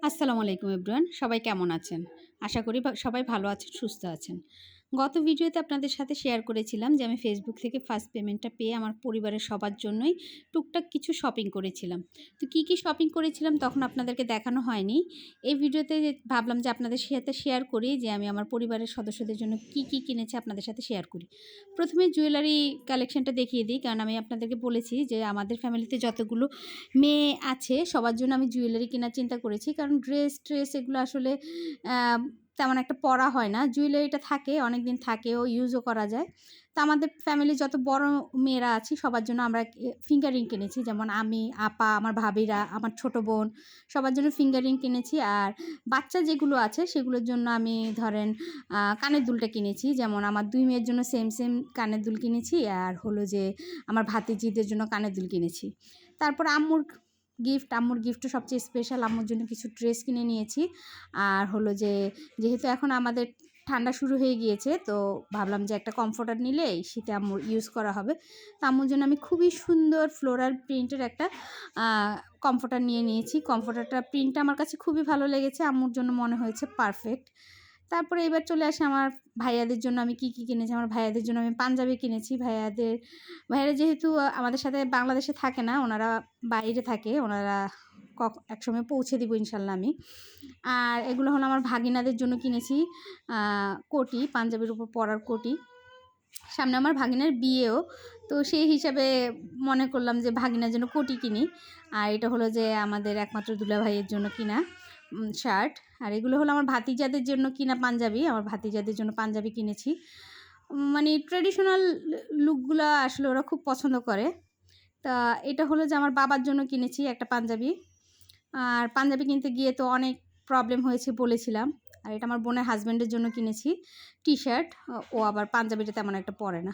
আসসালামু আলাইকুম এভরিওয়ান, সবাই কেমন আছেন? আশা করি সবাই ভালো আছেন, সুস্থ আছেন। গত ভিডিওতে আপনাদের সাথে শেয়ার করেছিলাম যে আমি ফেসবুক থেকে ফার্স্ট পেমেন্টটা পেয়ে আমার পরিবারের সবার জন্যই টুকটাক কিছু শপিং করেছিলাম। তো কী শপিং করেছিলাম তখন আপনাদেরকে দেখানো হয়নি। এই ভিডিওতে ভাবলাম যে আপনাদের সাথে শেয়ার করি যে আমি আমার পরিবারের সদস্যদের জন্য কী কিনেছি আপনাদের সাথে শেয়ার করি। প্রথমে জুয়েলারি কালেকশনটা দেখিয়ে দিই, কারণ আমি আপনাদেরকে বলেছি যে আমাদের ফ্যামিলিতে যতগুলো মেয়ে আছে সবার জন্য আমি জুয়েলারি কেনার চিন্তা করেছি, কারণ ড্রেস এগুলো আসলে তেমন একটা পরা হয় না। জুয়েলারিটা থাকে, অনেক দিন থাকেও, ইউজও করা যায়। তো আমাদের ফ্যামিলি যত বড় মেয়েরা আছি সবার জন্য আমরা ফিঙ্গার রিং কিনেছি, যেমন আমি, আপা, আমার ভাবিরা, আমার ছোট বোন, সবার জন্য ফিঙ্গার রিং কিনেছি। আর বাচ্চা যেগুলো আছে সেগুলোর জন্য আমি ধরেন কানের দুলটা কিনেছি, যেমন আমার 2 মেয়ের জন্য সেম কানের দুল কিনেছি, আর হলো যে আমার ভাতিজিদের জন্য কানের দুল কিনেছি। তারপর আম্মুর গিফটও সবচেয়ে স্পেশাল, আম্মুর জন্য কিছু ড্রেস কিনে নিয়েছি। আর হলো যে যেহেতু এখন আমাদের ঠান্ডা শুরু হয়ে গিয়েছে, তো ভাবলাম যে একটা কমফোর্টার নিলে শীতে আম্মুর ইউজ করা হবে। তো আম্মুর জন্য আমি খুবই সুন্দর ফ্লোরাল প্রিন্টের একটা কমফোর্টার নিয়ে নিয়েছি। কমফোর্টারটা প্রিন্টটা আমার কাছে খুবই ভালো লেগেছে, আম্মুর জন্য মনে হয়েছে পারফেক্ট। তারপরে এবার চলে আসে আমার ভাইয়াদের জন্য আমি কী কিনেছি। আমার ভাইয়াদের জন্য আমি পাঞ্জাবি কিনেছি। ভাইয়ারা যেহেতু আমাদের সাথে বাংলাদেশে থাকে না, ওনারা বাইরে থাকে, ওনারা একসময় পৌঁছে দিব ইনশাল্লাহ আমি। আর এগুলো হলো আমার ভাগিনাদের জন্য কিনেছি কোটি, পাঞ্জাবির উপর পরার কোটি। সামনে আমার ভাগিনার বিয়েও, তো সেই হিসাবে মনে করলাম যে ভাগিনার জন্য কোটি কিনি। আর এটা হলো যে আমাদের একমাত্র দুলাভাইয়ের জন্য কিনা শার্ট। আর এগুলো হলো আমার ভাতিজাদের জন্য কিনা পাঞ্জাবি। আমার ভাতিজাদের জন্য পাঞ্জাবি কিনেছি, মানে ট্রেডিশনাল লুকগুলো আসলে ওরা খুব পছন্দ করে। তা এটা হলো যে আমার বাবার জন্য কিনেছি একটা পাঞ্জাবি। আর পাঞ্জাবি কিনতে গিয়ে তো অনেক প্রবলেম হয়েছে বলেছিলাম। আর এটা আমার বোনের হাজব্যান্ডের জন্য কিনেছি টি শার্ট, ও আবার পাঞ্জাবিটা তেমন একটা পরে না।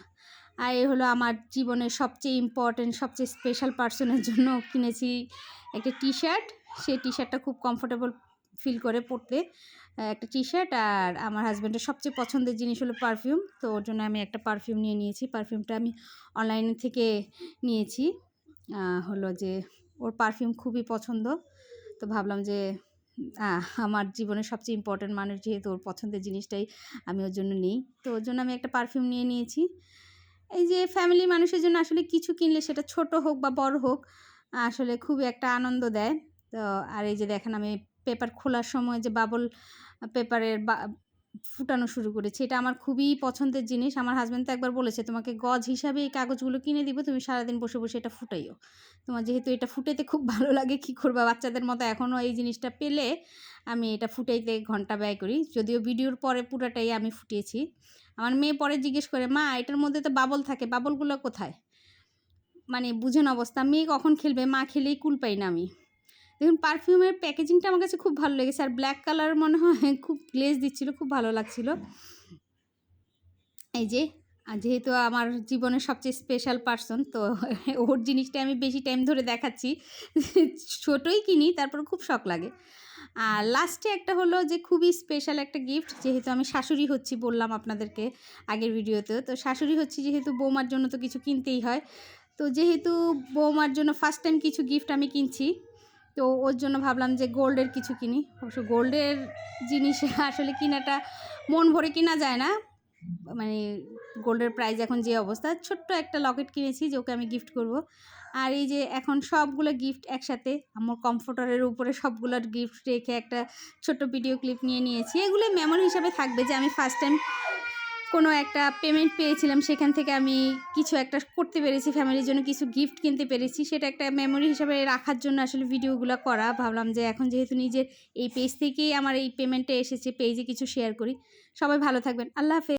আর এই হলো আমার জীবনের সবচেয়ে ইম্পর্টেন্ট, সবচেয়ে স্পেশাল পার্সনের জন্য কিনেছি একটা টি শার্ট। সেই টি শার্টটা খুব কমফোর্টেবল ফিল করে পরতে, একটা টি শার্ট। আর আমার হাজব্যান্ডের সবচেয়ে পছন্দের জিনিস হলো পারফিউম, তো ওর জন্য আমি একটা পারফিউম নিয়ে নিয়েছি। পারফিউমটা আমি অনলাইনে থেকে নিয়েছি, হলো যে ওর পারফিউম খুবই পছন্দ। তো ভাবলাম যে আমার জীবনের সবচেয়ে ইম্পর্ট্যান্ট মানুষ যেহেতু, ওর পছন্দের জিনিসটাই আমি ওর জন্য নিই। তো ওর জন্য আমি একটা পারফিউম নিয়ে নিয়েছি। এই যে ফ্যামিলি মানুষের জন্য আসলে কিছু কিনলে সেটা ছোট হোক বা বড় হোক, আসলে খুবই একটা আনন্দ দেয়। তো আর এই যে দেখেন আমি পেপার খোলার সময় যে বাবল পেপারের ফুটানো শুরু করেছি, এটা আমার খুবই পছন্দের জিনিস। আমার হাজব্যান্ড তো একবার বলেছে, তোমাকে গজ হিসাবে এই কাগজগুলো কিনে দিব, তুমি সারাদিন বসে বসে এটা ফুটাইও। তোমার যেহেতু এটা ফুটাইতে খুব ভালো লাগে, কী করবা, বাচ্চাদের মতো এখনও এই জিনিসটা পেলে আমি এটা ফুটাইতে ঘন্টা ব্যয় করি। যদিও ভিডিওর পরে পুরাটাই আমি ফুটিয়েছি। আমার মেয়ে পরে জিজ্ঞেস করে, মা এটার মধ্যে তো বাবল থাকে, বাবলগুলো কোথায়? মানে বুঝেন অবস্থা, মেয়ে কখন খেলবে, মা খেলেই কুল পাই না আমি। দেখুন পারফিউমের প্যাকেজিংটা আমার কাছে খুব ভালো লেগেছে, আর ব্ল্যাক কালার মনে হয় খুব গ্লেজ দিচ্ছিলো, খুব ভালো লাগছিল। এই যে যেহেতু আমার জীবনের সবচেয়ে স্পেশাল পার্সন, তো ওর জিনিসটা আমি বেশি টাইম ধরে দেখাচ্ছি। ছোটোই কিনি, তারপর খুব শখ লাগে। আর লাস্টে একটা হলো যে খুবই স্পেশাল একটা গিফট, যেহেতু আমি শাশুড়ি হচ্ছি বললাম আপনাদেরকে আগের ভিডিওতেও, তো শাশুড়ি হচ্ছি যেহেতু বৌমার জন্য তো কিছু কিনতেই হয়। তো যেহেতু বৌমার জন্য ফার্স্ট টাইম কিছু গিফট আমি কিনছি, তো ওর জন্য ভাবলাম যে গোল্ডের কিছু কিনি। অবশ্য গোল্ডের জিনিস আসলে কিনাটা মন ভরে কিনা যায় না, মানে গোল্ডের প্রাইস এখন যে অবস্থা। ছোট্ট একটা লকেট কিনেছি যে ওকে আমি গিফট করব। আর এই যে এখন সবগুলো গিফট একসাথে আমার কমফোর্টারের উপরে সবগুলো গিফট রেখে একটা ছোট্ট ভিডিও ক্লিপ নিয়ে নিয়েছি। এগুলো মেমোরি হিসাবে থাকবে যে আমি ফার্স্ট টাইম কোনো একটা পেমেন্ট পেয়েছিলাম, সেখান থেকে আমি কিছু একটা করতে পেরেছি, ফ্যামিলির জন্য কিছু গিফট কিনতে পেরেছি, সেটা একটা মেমোরি হিসাবে রাখার জন্য আসলে ভিডিওগুলো করা। ভাবলাম যে এখন যেহেতু নিজের এই পেজ থেকেই আমার এই পেমেন্টটা এসেছে, পেজে কিছু শেয়ার করি। সবাই ভালো থাকবেন, আল্লাহ হাফেজ।